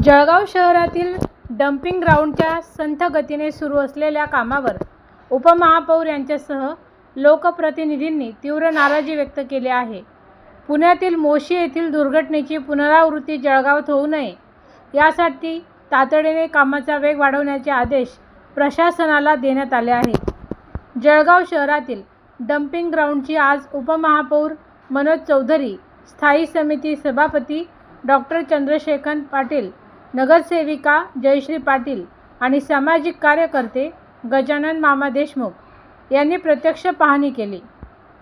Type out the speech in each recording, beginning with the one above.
जळगाव शहरातील डम्पिंग ग्राउंडच्या संथ गतीने सुरू असलेल्या कामावर उपमहापौर यांच्यासह लोकप्रतिनिधींनी तीव्र नाराजी व्यक्त केली आहे. पुण्यातील मोशी येथील दुर्घटनेची पुनरावृत्ती जळगावात होऊ नये यासाठी तातडीने कामाचा वेग वाढवण्याचे आदेश प्रशासनाला देण्यात आले आहेत. जळगाव शहरातील डम्पिंग ग्राउंडची आज उपमहापौर मनोज चौधरी, स्थायी समिती सभापती डॉक्टर चंद्रशेखर पाटील, नगरसेविका जयश्री पाटील आणि सामाजिक कार्यकर्ते गजानन मामा देशमुख यांनी प्रत्यक्ष पाहणी केली.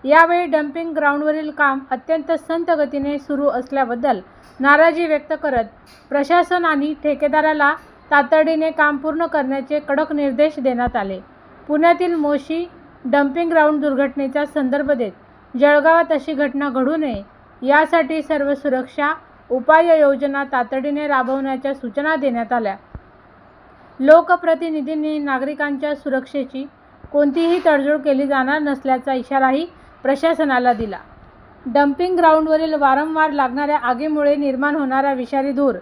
यावेळी डम्पिंग ग्राउंडवरील काम अत्यंत संथ गतीने सुरू असल्याबद्दल नाराजी व्यक्त करत प्रशासन आणि ठेकेदाराला तातडीने काम पूर्ण करण्याचे कडक निर्देश देण्यात आले. पुण्यातील मोशी डम्पिंग ग्राउंड दुर्घटनेचा संदर्भ देत जळगावात अशी घटना घडू नये यासाठी सर्व सुरक्षा उपाययोजना तातडीने राबवण्याच्या सूचना देण्यात आल्या. लोकप्रतिनिधींनी नागरिकांच्या सुरक्षेची कोणतीही तडजोड केली जाणार नसल्याचा इशाराही प्रशासनाला दिला. डम्पिंग ग्राउंडवरील वारंवार लागणाऱ्या आगीमुळे निर्माण होणारा विषारी धूर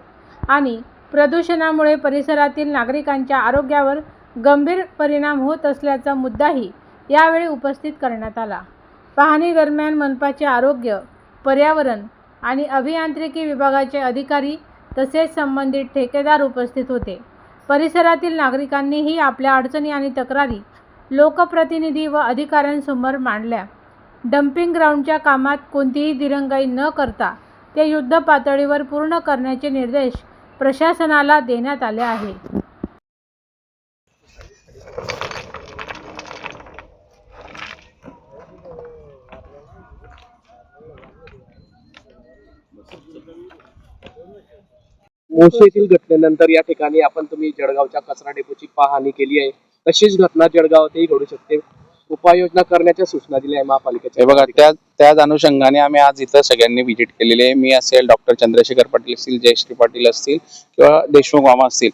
आणि प्रदूषणामुळे परिसरातील नागरिकांच्या आरोग्यावर गंभीर परिणाम होत असल्याचा मुद्दाही यावेळी उपस्थित करण्यात आला. पाहणी दरम्यान मनपाचे आरोग्य, पर्यावरण आणि अभियांत्रिकी विभागाचे अधिकारी तसेच संबंधित ठेकेदार उपस्थित होते. परिसरातील नागरिकांनीही आपल्या अडचणी आणि तक्रारी लोकप्रतिनिधी व अधिकाऱ्यांसमोर मांडल्या. डम्पिंग ग्राउंडच्या कामात कोणतीही दिरंगाई न करता ते युद्ध पातळीवर पूर्ण करण्याचे निर्देश प्रशासनाला देण्यात आले आहे. मोशी येथील घटनेनंतर या ठिकाणी तुम्ही जळगावच्या कचरा डेपोची पाहणी केली आहे. तशीच घटना जळगावातही घडू शकते, उपाययोजना करण्याच्या सूचना दिल्या आहे महापालिकेच्या. बघा, त्याच अनुषंगाने आम्ही आज इथं सगळ्यांनी व्हिजिट केलेली आहे. मी असेल, डॉक्टर चंद्रशेखर पाटील असतील, जयश्री पाटील असतील किंवा देशमुख मामा असतील.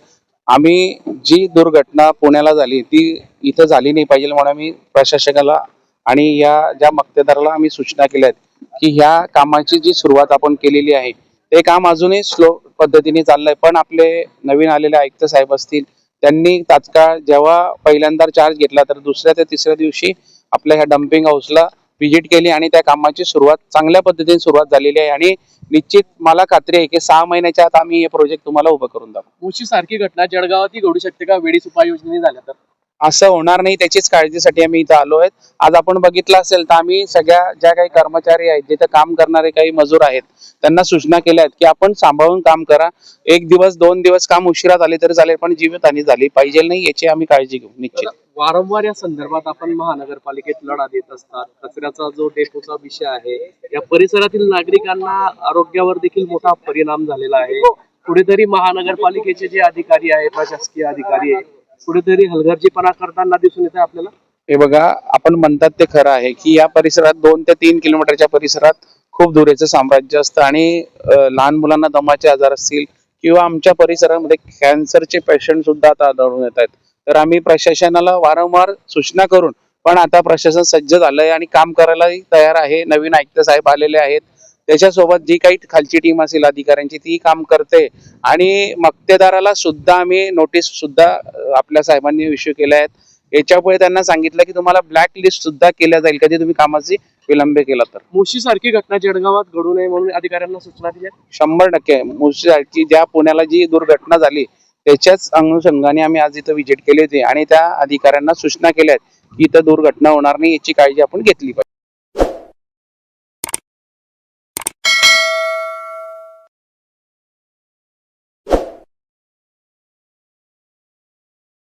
आम्ही जी दुर्घटना पुण्याला झाली ती इथं झाली नाही पाहिजे म्हणून आम्ही प्रशासकाला आणि या ज्या मक्तेदाराला आम्ही सूचना केल्या आहेत की ह्या कामाची जी सुरुवात आपण केलेली आहे ते काम अजूनही स्लो पद्धतीने चाललंय. पण आपले नवीन आलेले आयुक्त साहेब असतील, त्यांनी तात्काळ जेव्हा पहिल्यांदा चार्ज घेतला तर दुसऱ्या ते तिसऱ्या दिवशी आपल्या ह्या डम्पिंग हाऊसला व्हिजिट केली आणि त्या कामाची सुरुवात चांगल्या पद्धतीने सुरुवात झालेली आहे. आणि निश्चित मला खात्री आहे की 6 महिन्याच्या आत आम्ही हे प्रोजेक्ट तुम्हाला उभं करून दाखवू. मोशी सारखी घटना जळगावातही घडू शकते का वेळीच उपाययोजनेने झाल्या तर? असं होणार नाही, त्याचीच काळजीसाठी आम्ही इथं आलो आहेत. आज आपण बघितलं असेल तर आम्ही सगळ्या ज्या काही कर्मचारी आहेत, जिथे काम करणारे काही मजूर आहेत, त्यांना सूचना केल्या आहेत की आपण सांभाळून काम करा. 1 दिवस 2 दिवस काम उशिरा झाले तरी चालेल, पण जीवितहानी झाली पाहिजे नाही याची आम्ही काळजी घेऊ. निश्चित वारंवार या संदर्भात आपण महानगरपालिकेत लढा देत असतात. कचऱ्याचा जो डेपोचा विषय आहे, या परिसरातील नागरिकांना आरोग्यावर देखील मोठा परिणाम झालेला आहे. कुठेतरी महानगरपालिकेचे जे अधिकारी आहे, प्रशासकीय अधिकारी आहे, कुठेतरी हलगर्जीपणा करताना दिसून येते आपल्याला. हे बघा, आपण म्हणतात ते खरं आहे की या परिसरात 2 ते 3 किलोमीटरच्या परिसरात खूप धुरेचं साम्राज्य असतं आणि लहान मुलांना दमाचे आजार असतील किंवा आमच्या परिसरामध्ये कॅन्सरचे पेशंट सुद्धा आता आढळून येत आहेत. तर आम्ही प्रशासनाला वारंवार सूचना करून पण आता प्रशासन सज्ज झालंय आणि काम करायलाही तयार आहे. नवीन आयुक्त साहेब आलेले आहेत, त्याच्यासोबत जी काही खालची टीम असेल अधिकाऱ्यांची ती काम करते. आणि मक्तेदाराला सुद्धा आम्ही नोटीस सुद्धा आपल्या साहेबांनी इश्यू केल्या आहेत. याच्यापुढे त्यांना सांगितलं की तुम्हाला ब्लॅक लिस्ट सुद्धा केल्या जाईल कधी तुम्ही कामाची विलंब केला तर. मोशी सारखी घटना जळगावात घडू नये म्हणून अधिकाऱ्यांना सूचना दिल्या. 100% मोशी सारखी ज्या पुण्याला जी दुर्घटना झाली त्याच्याच अनुषंगाने आम्ही आज इथं व्हिजिट केली होती आणि त्या अधिकाऱ्यांना सूचना केल्या आहेत की इथं दुर्घटना होणार नाही याची काळजी आपण घेतली पाहिजे.